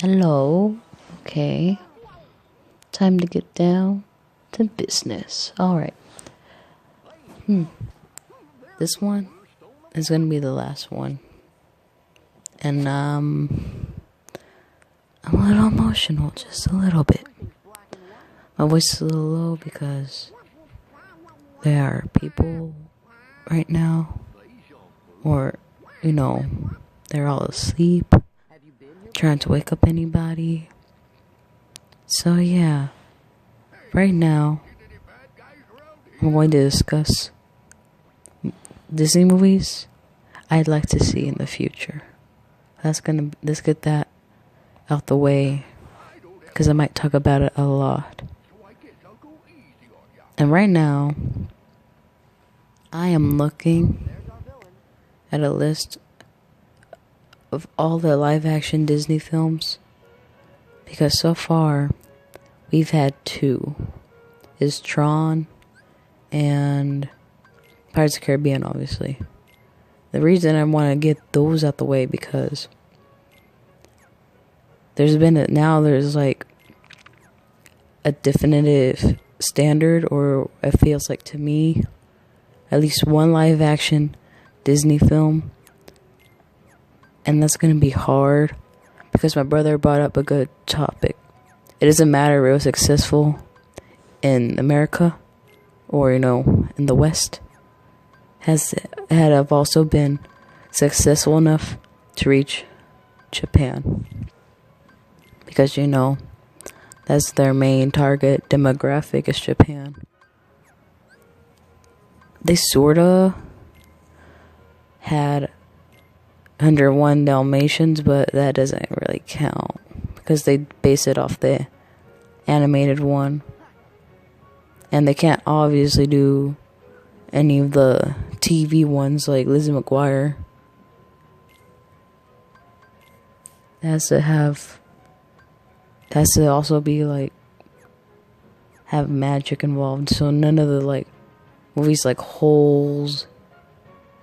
Hello. Okay. Time to get down to business. Alright. This one is gonna be the last one. And I'm a little emotional, just a little bit. My voice is a little low because there are people right now, or, they're all asleep, trying to wake up anybody. So yeah, right now, I'm going to discuss Disney movies I'd like to see in the future. Let's get that out the way, because I might talk about it a lot. And right now, I am looking at a list of all the live-action Disney films, because so far, we've had two. Is Tron and Pirates of the Caribbean, obviously. The reason I want to get those out the way, because there's like a definitive standard, or it feels like to me, at least one live action Disney film. And that's going to be hard, because my brother brought up a good topic. It doesn't matter if it was successful in America or, in the West. Have also been successful enough to reach Japan. Because, that's their main target demographic is Japan. They sorta had 101 Dalmatians, but that doesn't really count, because they base it off the animated one. And they can't obviously do any of the TV ones like Lizzie McGuire. It has to also be have magic involved. So none of the movies like Holes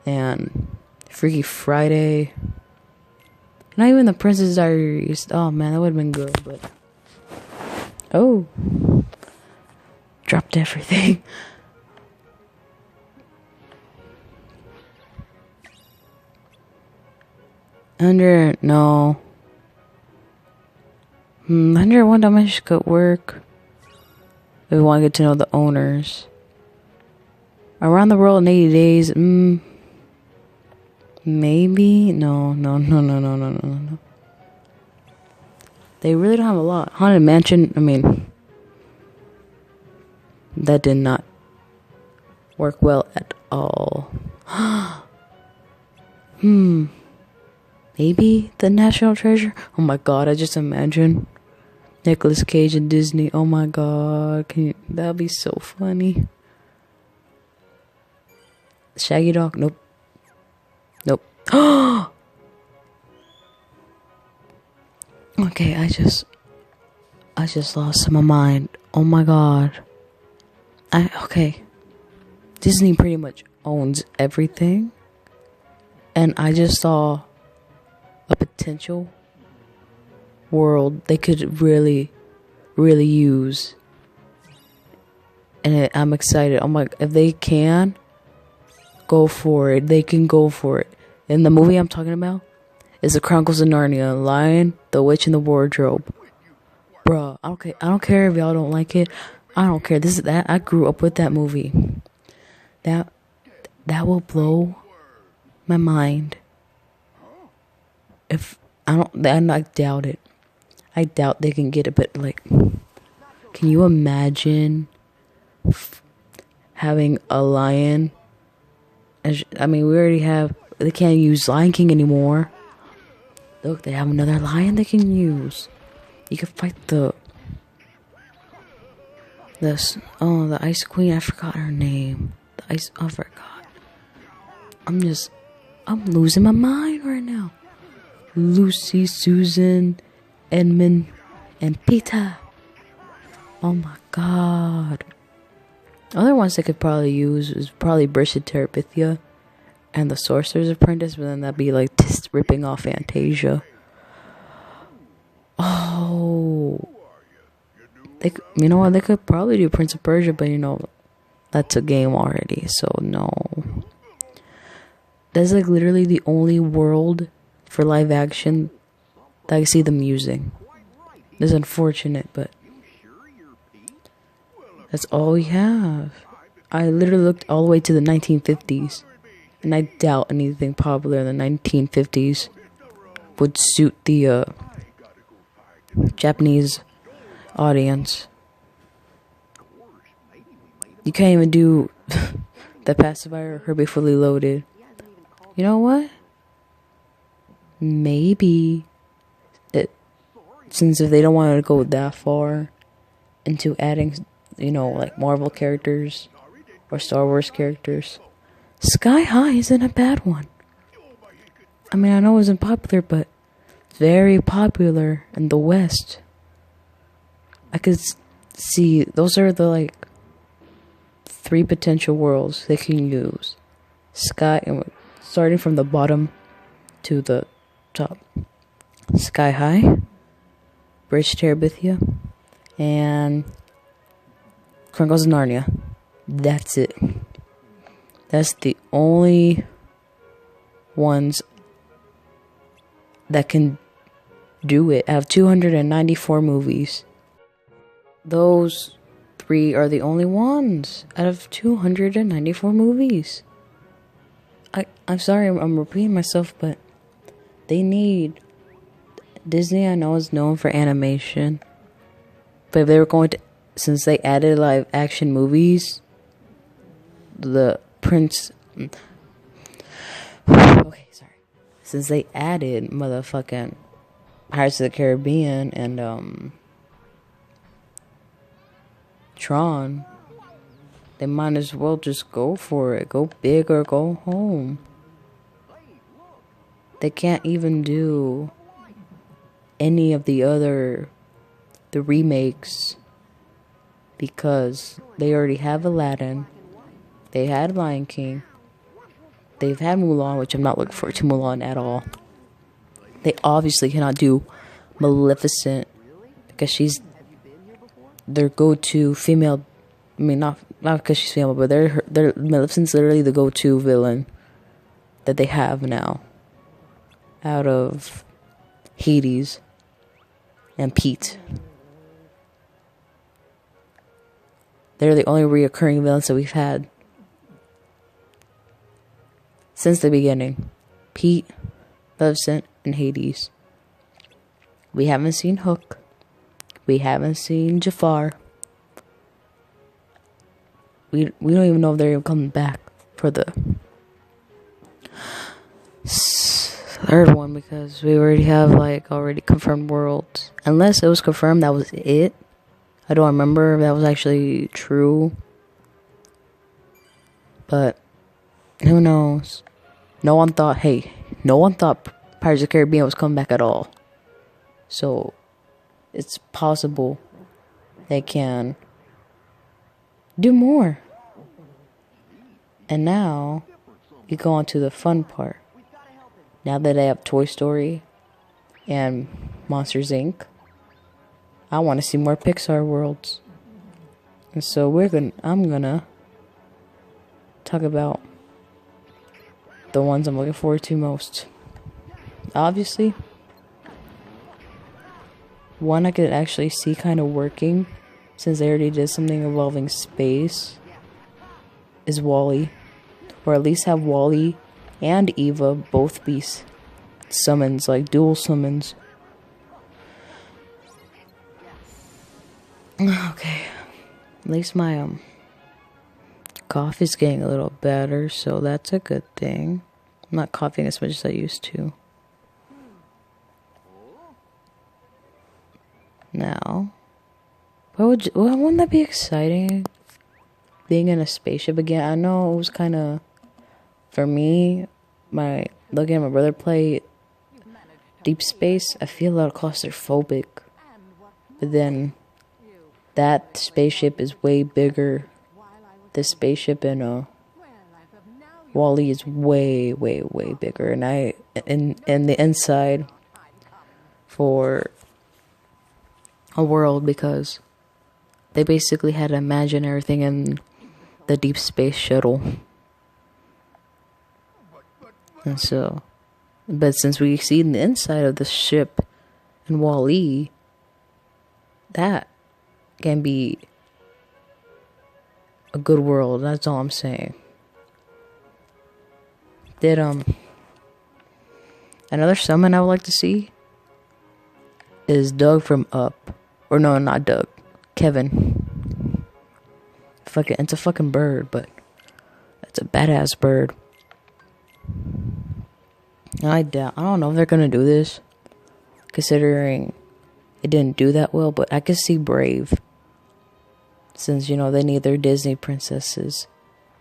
and Freaky Friday, not even the Princess Diaries. Oh man, that would have been good, but dropped everything. Under 101 Dalmatians could work. We want to get to know the owners. Around the World in 80 Days, maybe? No. They really don't have a lot. Haunted Mansion, that did not work well at all. Maybe The National Treasure? Oh my god, I just imagine Nicolas Cage and Disney. Oh my god, that'd be so funny. Shaggy Dog? Nope. Okay, I just lost my mind. Oh my god. Disney pretty much owns everything, and I just saw a potential world they could really, really use, and I'm excited. If they can go for it, they can go for it. And the movie I'm talking about is The Chronicles of Narnia: Lion, the Witch, and the Wardrobe. Bruh, I don't care if y'all don't like it. I don't care. I grew up with that movie. That will blow my mind. I doubt it. I doubt they can get it, but can you imagine having a lion? We already have. They can't use Lion King anymore. Look, they have another lion they can use. You can fight the Ice Queen. I forgot her name. I forgot. I'm losing my mind right now. Lucy, Susan, Edmund, and Peter. Oh my god. Other ones they could probably use is probably Bridget Terabithia and the Sorcerer's Apprentice, but then that'd be just ripping off Fantasia. Oh you know what, they could probably do Prince of Persia, but that's a game already, so no. That's like literally the only world for live action that I see them using. It's unfortunate, but that's all we have. I literally looked all the way to the 1950s, and I doubt anything popular in the 1950s would suit the Japanese audience. You can't even do the pacifier or Herbie Fully Loaded. You know what? Maybe since if they don't want to go that far into adding, like Marvel characters or Star Wars characters, Sky High isn't a bad one. I mean, I know it wasn't popular, but it's very popular in the West. I could see those are the 3 potential worlds they can use. Starting from the bottom to the top. Sky High, Bridge to Terabithia, and Chronicles of Narnia. That's it. That's the only ones that can do it. I have 294 movies. Those 3 are the only ones out of 294 movies. I'm sorry, I'm repeating myself, but Disney, I know, is known for animation. But if they were going to, since they added live action movies, since they added motherfucking Pirates of the Caribbean and Tron, they might as well just go for it. Go big or go home. They can't even do any of the remakes because they already have Aladdin. They had Lion King. They've had Mulan, which I'm not looking forward to Mulan at all. They obviously cannot do Maleficent because she's their go-to female. I mean, not because she's female, but Maleficent's literally the go-to villain that they have now out of Hades and Pete. They're the only reoccurring villains that we've had since the beginning. Pete, Maleficent, and Hades. We haven't seen Hook. We haven't seen Jafar. We don't even know if they're coming back for the third one because we already have already confirmed worlds. Unless it was confirmed that was it. I don't remember if that was actually true. But who knows? No one thought Pirates of the Caribbean was coming back at all. So it's possible they can do more. And now we go on to the fun part. Now that I have Toy Story and Monsters Inc., I want to see more Pixar worlds. And so I'm gonna talk about the ones I'm looking forward to most. Obviously, one I could actually see kind of working, since they already did something involving space, is WALL-E. Or at least have WALL-E and Eva both be summons, dual summons. Okay. At least my cough is getting a little better, so that's a good thing. I'm not coughing as much as I used to. Now, wouldn't that be exciting? Being in a spaceship again. I know it was kind of, for me, looking at my brother play Deep Space, I feel a little claustrophobic. But then, that spaceship is way bigger. The spaceship in WALL-E is way, way, way bigger. And the inside for a world, because They basically had to imagine everything in the deep space shuttle. And so, but since we see the inside of the ship in Wall-E, that can be a good world. That's all I'm saying. Did another summon I would like to see is Doug from Up. Or no, not Doug. Kevin. It's a fucking bird, but it's a badass bird. I don't know if they're gonna do this, considering it didn't do that well, but I could see Brave. Since, you know, they need their Disney princesses.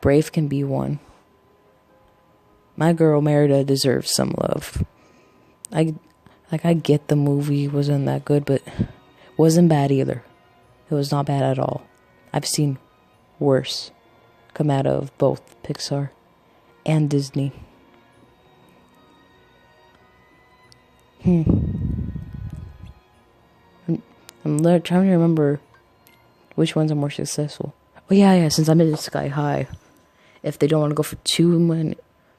Brave can be one. My girl Merida deserves some love. I get the movie wasn't that good, but it wasn't bad either. It was not bad at all. I've seen worse come out of both Pixar and Disney. I'm trying to remember which ones are more successful. Oh yeah, since I'm in Sky High. If they don't want to go for too much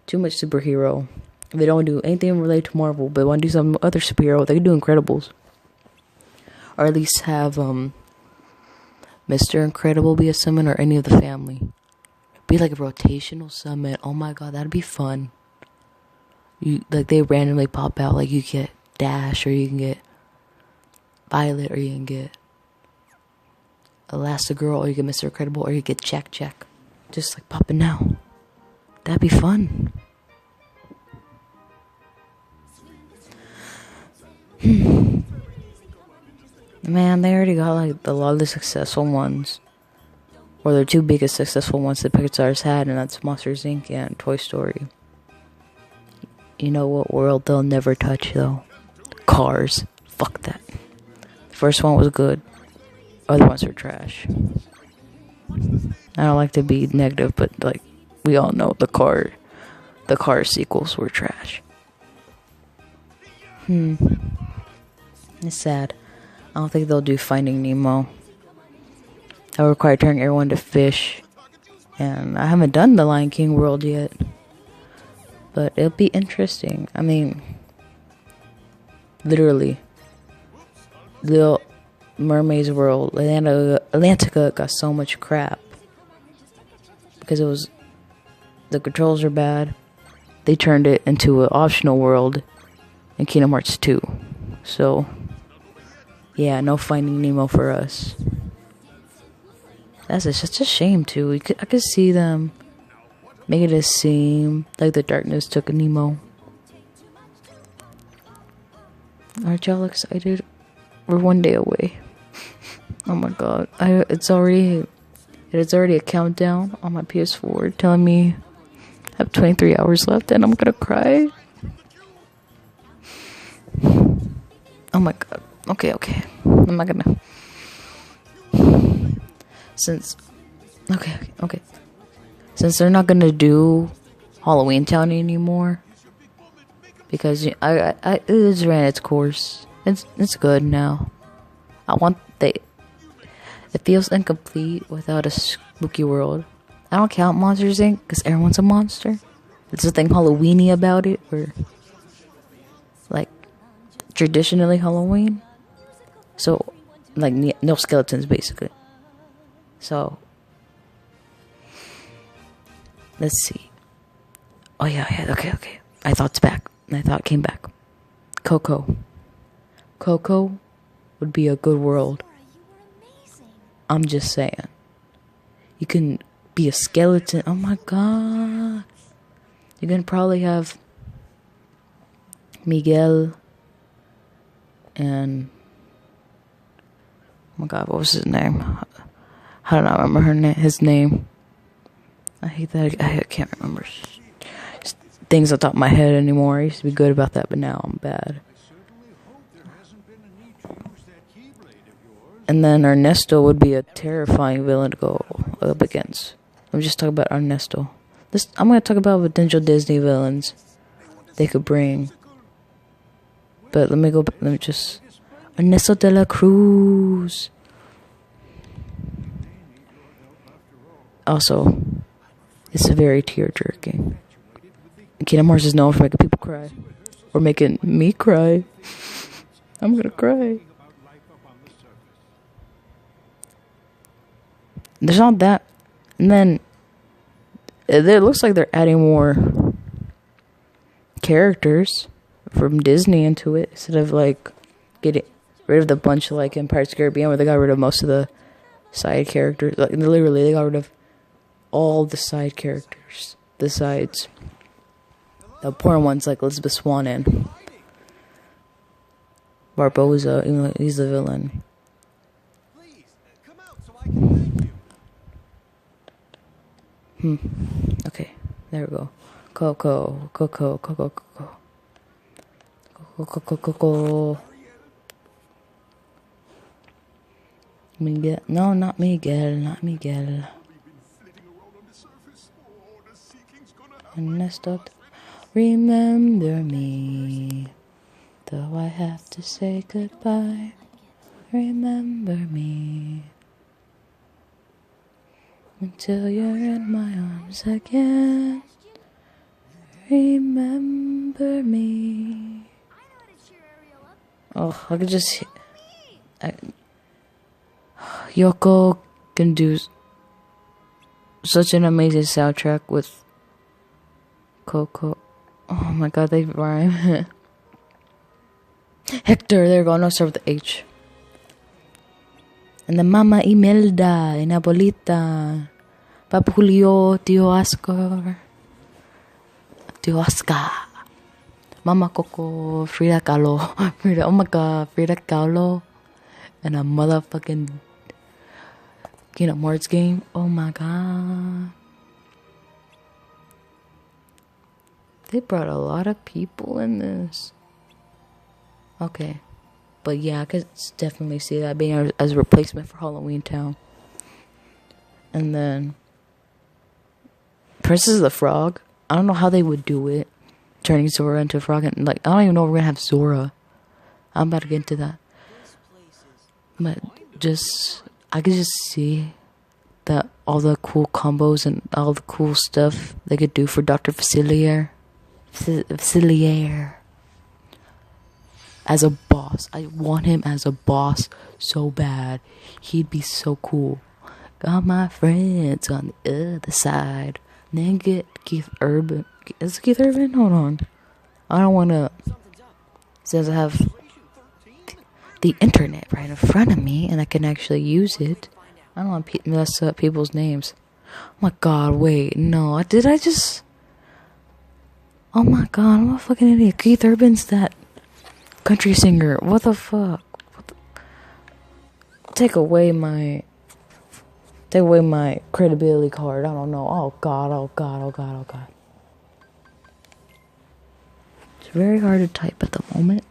superhero, if they don't want to do anything related to Marvel, but want to do some other superhero, they could do Incredibles. Or at least have Mr. Incredible be a summon, or any of the family. Be like a rotational summon. Oh my god, that'd be fun. They randomly pop out, like you get Dash, or you can get Violet, or you can get Elastigirl, or you get Mr. Incredible, or you get Jack. Just like popping out. That'd be fun. Man, they already got like a lot of the successful ones. Or the two biggest successful ones that Pixar's had, and that's Monsters Inc. and Toy Story. You know what world they'll never touch though? Cars. Fuck that. The first one was good. Other ones are trash. I don't like to be negative, but like we all know the car sequels were trash. It's sad. I don't think they'll do Finding Nemo. That would require turning everyone to fish. And I haven't done the Lion King world yet. But it'll be interesting. I mean, literally, Little Mermaid's world, Atlantica got so much crap. Because the controls are bad. They turned it into an optional world in Kingdom Hearts 2. So, yeah, no Finding Nemo for us. That's such a shame too. I could see them make it seem like the darkness took Nemo. Aren't y'all excited? We're one day away. Oh my god! It's already a countdown on my PS4 telling me I have 23 hours left, and I'm gonna cry. Oh my god. Okay. I'm not gonna. Since they're not gonna do Halloween Town anymore, because it's ran its course. It's good now. It feels incomplete without a spooky world. I don't count Monsters Inc. because everyone's a monster. There's something Halloweeny about it, or like traditionally Halloween. So, like no skeletons basically. So, let's see. Oh yeah, okay. I thought it's back. I thought it came back. Coco would be a good world. I'm just saying. You can be a skeleton. Oh my god. You can probably have Miguel and oh my god, what was his name? I don't remember his name. I hate that. I can't remember things on top of my head anymore. I used to be good about that, but now I'm bad. And then Ernesto would be a terrifying villain to go up against. I'm just talking about Ernesto. I'm going to talk about potential Disney villains they could bring. But let me just... Ernesto de la Cruz. Also, it's very tear-jerking. Kingdom Hearts is known for making people cry. Or making me cry. I'm gonna cry. There's not that. And then, it looks like they're adding more characters from Disney into it. Instead of, like, getting rid of the bunch like in Pirates of the Caribbean where they got rid of most of the side characters. Like, literally, they got rid of all the side characters. The sides. The important ones like Elizabeth Swann and Barboza, even though he's the villain. Okay, there we go. Coco. Miguel. No, not Miguel. And I stopped. Remember me, though I have to say goodbye. Remember me, until you're in my arms again. Remember me. Oh, I could just... Yoko can do such an amazing soundtrack with Coco. Oh my god, they rhyme. Hector, there we go. No, start with the H. And then Mama Imelda, and Abuelita, Papa Julio, Tio Oscar, Mama Coco, Frida Kahlo, oh my god, Frida Kahlo, and a motherfucking Kingdom Hearts game. Oh my god. They brought a lot of people in this. Okay. But yeah, I could definitely see that being as a replacement for Halloween Town. And then Princess of the Frog. I don't know how they would do it. Turning Zora into a frog. And, like, I don't even know if we're going to have Zora. I'm about to get into that. But I could just see that all the cool combos and all the cool stuff they could do for Dr. Facilier. As a boss. I want him as a boss so bad. He'd be so cool. Got my friends on the other side. And then get Keith Urban. Is it Keith Urban? Hold on. I don't want to... Since I have the internet right in front of me and I can actually use it. I don't want to mess up people's names. Oh my god, wait. No, did I just... Oh my god, I'm a fucking idiot. Keith Urban's that country singer. What the fuck? Take away my credibility card. I don't know. Oh god. It's very hard to type at the moment.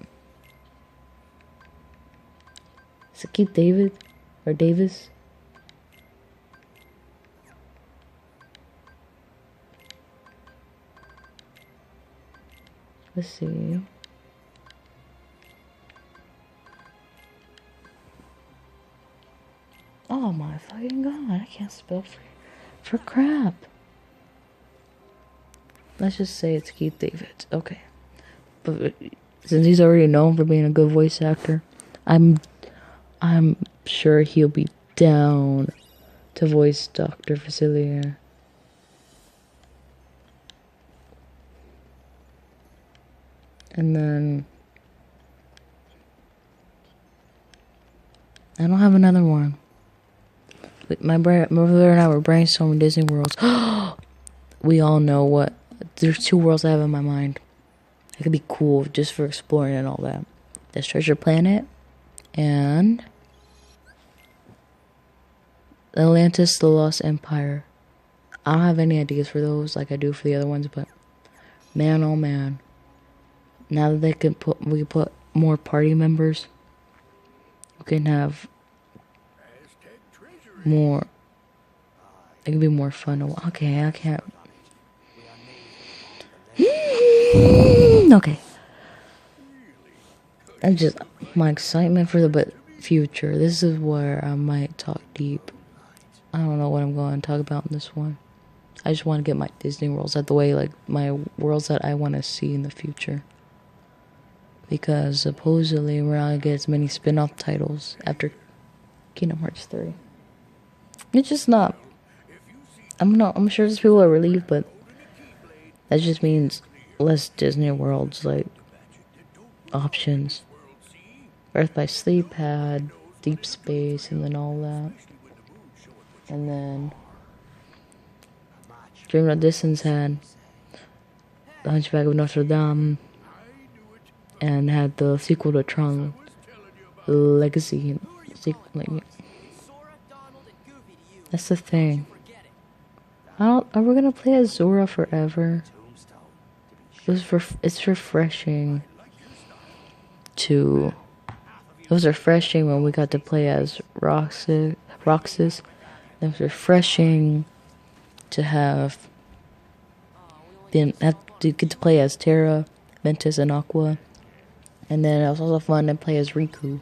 Is it Keith David? Or Davis? Let's see. Oh my fucking god, I can't spell for crap. Let's just say it's Keith David. Okay. But since he's already known for being a good voice actor, I'm sure he'll be down to voice Dr. Facilier. And then I don't have another one. But my brother and I were brainstorming Disney Worlds. We all know what. There's 2 worlds I have in my mind. It could be cool just for exploring and all that. There's Treasure Planet and Atlantis, the Lost Empire. I don't have any ideas for those like I do for the other ones, but man, oh man. Now that we can put more party members, we can have more. It can be more fun. Okay, I can't. Okay. I just my excitement for the future. This is where I might talk deep. I don't know what I'm going to talk about in this one. I just want to get my Disney worlds out the way, like my worlds that I want to see in the future. Because supposedly we're not going to get as many spin-off titles after Kingdom Hearts 3. It's just not. I'm sure these people are relieved, but that just means less Disney worlds, like options. Earth by Sleep had Deep Space and then all that. And then Dream of Distance had The Hunchback of Notre Dame and had the sequel to Tron Legacy. That's the thing. Are we gonna play as Zora forever? It's refreshing to. It was refreshing when we got to play as Roxas. It was refreshing to have to get to play as Terra, Ventus, and Aqua. And then it was also fun to play as Riku.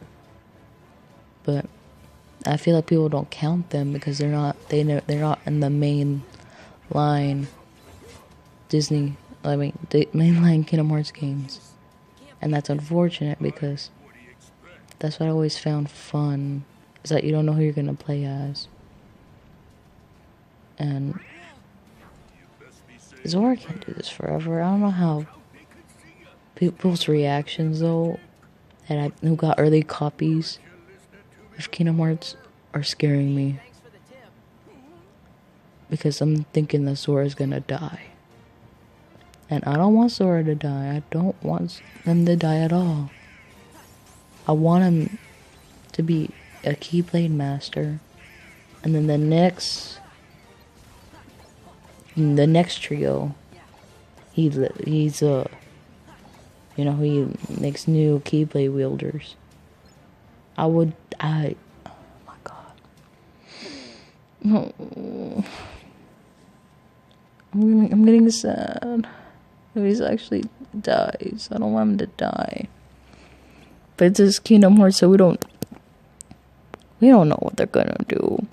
But I feel like people don't count them because they're not in the main line the mainline Kingdom Hearts games. And that's unfortunate because that's what I always found fun, is that you don't know who you're gonna play as. And Zora can't do this forever. I don't know how people's reactions though, who got early copies of Kingdom Hearts are scaring me. Because I'm thinking that Zora's gonna die. And I don't want Zora to die. I don't want them to die at all. I want him to be a Keyblade master. And then the next trio, he makes new Keyblade wielders. Oh my god. I'm getting sad. If he actually dies, I don't want him to die. But it's just Kingdom Hearts, so we don't know what they're gonna do.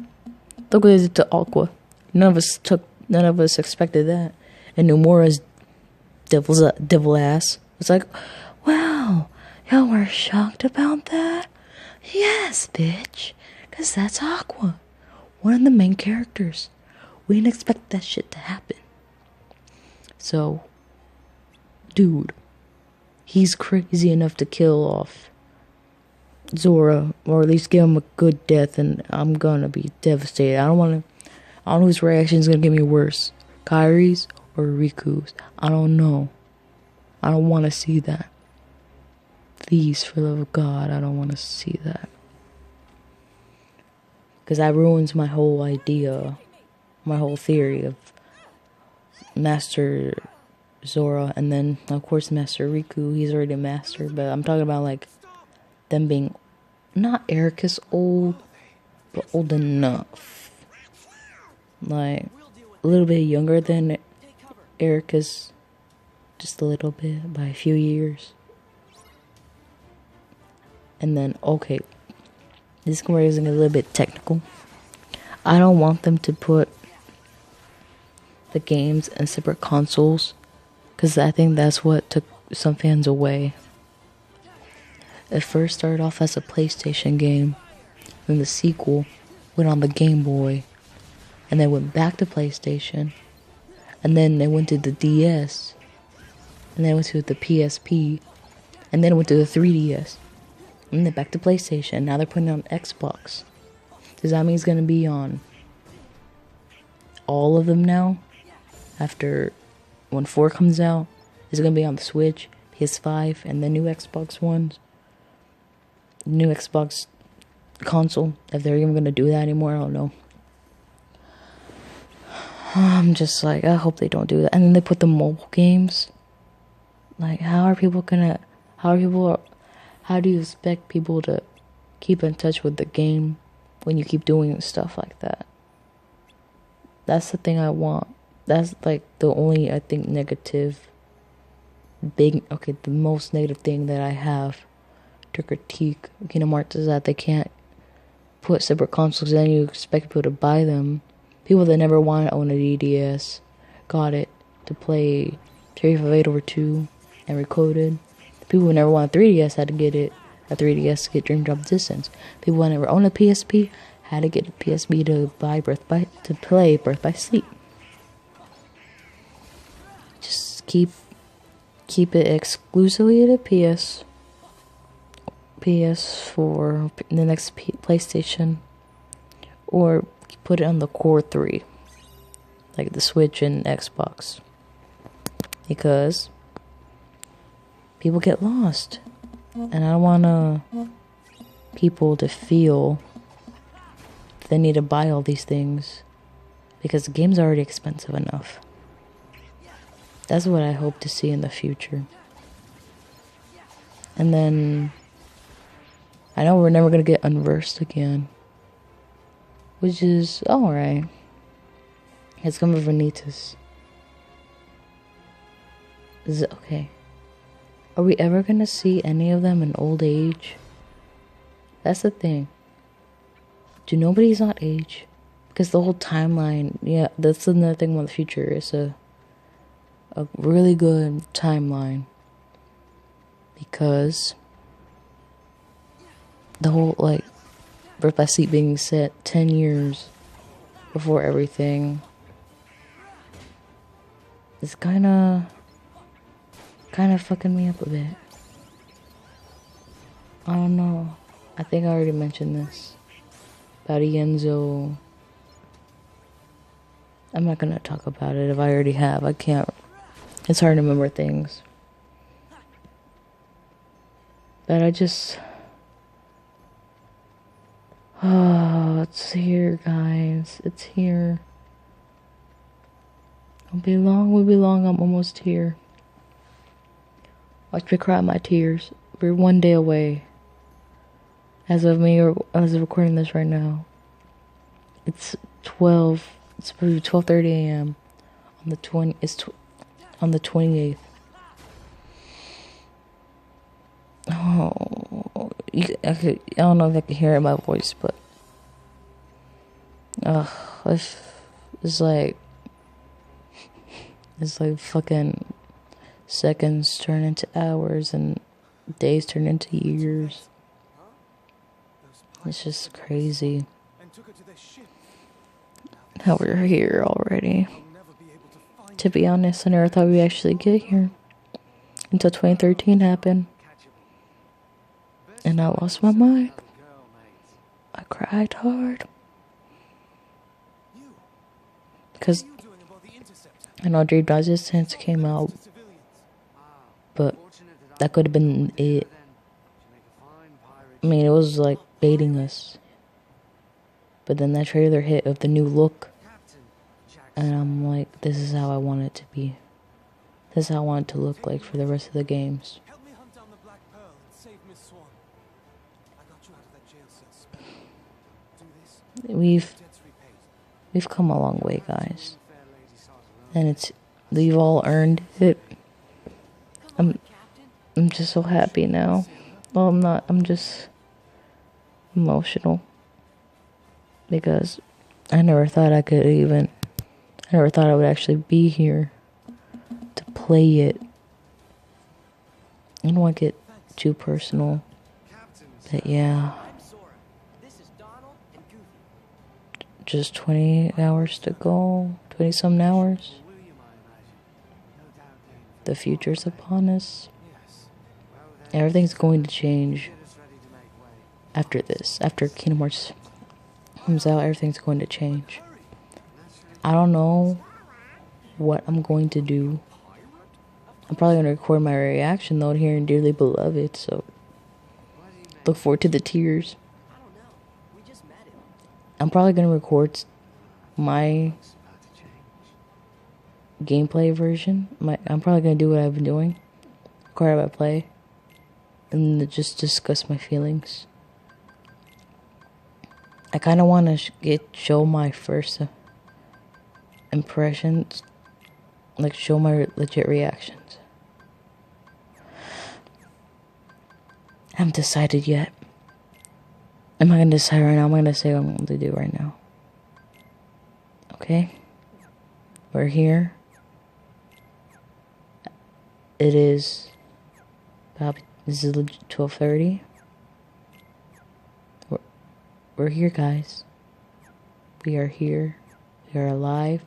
Look what they did to Aqua. None of us expected that. And Nomura's devil ass was like, wow, y'all were shocked about that? Yes, bitch. Cause that's Aqua. One of the main characters. We didn't expect that shit to happen. So, dude, he's crazy enough to kill off Zora, or at least give him a good death, and I'm gonna be devastated. I don't know whose reaction is gonna get me worse, KHIII's or Riku's. I don't know. I don't want to see that. Please, for the love of God, I don't want to see that. Because that ruins my whole idea, my whole theory of Master Zora, and then of course Master Riku. He's already a master, but I'm talking about like them being not Erika's old, but old enough, like a little bit younger than Erika's, just a little bit, by a few years. And then okay, this is where it's a little bit technical. I don't want them to put the games in separate consoles, because I think that's what took some fans away. It first started off as a PlayStation game, then the sequel went on the Game Boy, and then went back to PlayStation, and then they went to the DS, and then went to the PSP, and then it went to the 3DS, and then back to PlayStation. Now they're putting it on Xbox. Does that mean it's gonna be on all of them now? After when 4 comes out, is it gonna be on the Switch, PS5, and the new Xbox ones? New Xbox console, if they're even gonna do that anymore, I don't know. I'm just like, I hope they don't do that. And then they put the mobile games. Like, how do you expect people to keep in touch with the game when you keep doing stuff like that? That's the thing I want. That's like the only, I think, the most negative thing that I have to critique Kingdom Hearts is that they can't put separate consoles, then you expect people to buy them. People that never wanted to own a DDS got it to play 358/2 and recoded. People who never wanted 3DS had to get it, a 3DS to get Dream Drop Distance. People who never owned a PSP had to get a PSP to play Birth by Sleep. Just keep it exclusively to PS4, the next PlayStation, or put it on the Core 3, like the Switch and Xbox, because people get lost, and I don't want people to feel they need to buy all these things because the game's already expensive enough. That's what I hope to see in the future. And then I know we're never gonna get Unversed again, which is alright. It's coming from Vanitas. Is it okay? Are we ever gonna see any of them in old age? That's the thing. Do nobody's not age? Because the whole timeline, yeah, that's another thing about the future. It's a really good timeline. Because the whole, like, Birth by Sleep being set 10 years before everything is kind of fucking me up a bit. I don't know. I think I already mentioned this about Ienzo. I'm not gonna talk about it if I already have. I can't. It's hard to remember things. But I just... Oh, it's here, guys. It's here. It'll be long, I'm almost here. Watch me cry my tears. We're one day away. As of recording this right now. It's 12:30 a.m. on the 28th. Oh, I don't know if I can hear it in my voice, but it's like fucking seconds turn into hours and days turn into years. It's just crazy how we're here already. To be honest, I never thought we'd actually get here until 2013 happened. And I lost my mind. I cried hard. Because I know Dream Drop Distance came out, but that could have been it. I mean, it was like baiting us. But then that trailer hit of the new look, and I'm like, this is how I want it to be. This is how I want it to look like for the rest of the games. We've come a long way, guys, and we've all earned it. I'm just so happy now. Well, I'm not. I'm just emotional because I never thought I would actually be here to play it. I don't want to get too personal, but yeah. Just 20 hours to go, 20-some hours. The future's upon us. Everything's going to change after this. After Kingdom Hearts comes out, everything's going to change. I don't know what I'm going to do. I'm probably going to record my reaction though to hearing Dearly Beloved, so look forward to the tears. I'm probably going to record my gameplay version. I'm probably going to do what I've been doing. Record how I play. And just discuss my feelings. I kind of want to show my first impressions. Like, show my legit reactions. I haven't decided yet. I'm not gonna decide right now. I'm gonna say what I'm going to do right now. Okay? We're here. It is about, this is 12:30. We're here, guys. We are here. We are alive.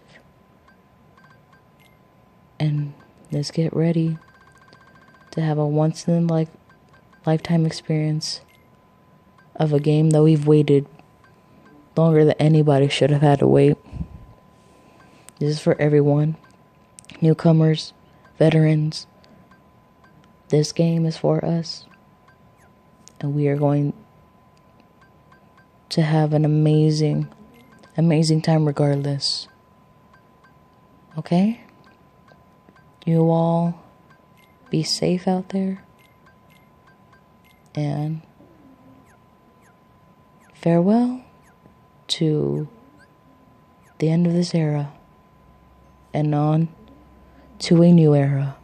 And let's get ready to have a once in a lifetime experience of a game that we've waited longer than anybody should have had to wait. This is for everyone. Newcomers, veterans. This game is for us. And we are going to have an amazing time regardless. Okay? You all be safe out there. And farewell to the end of this era and on to a new era.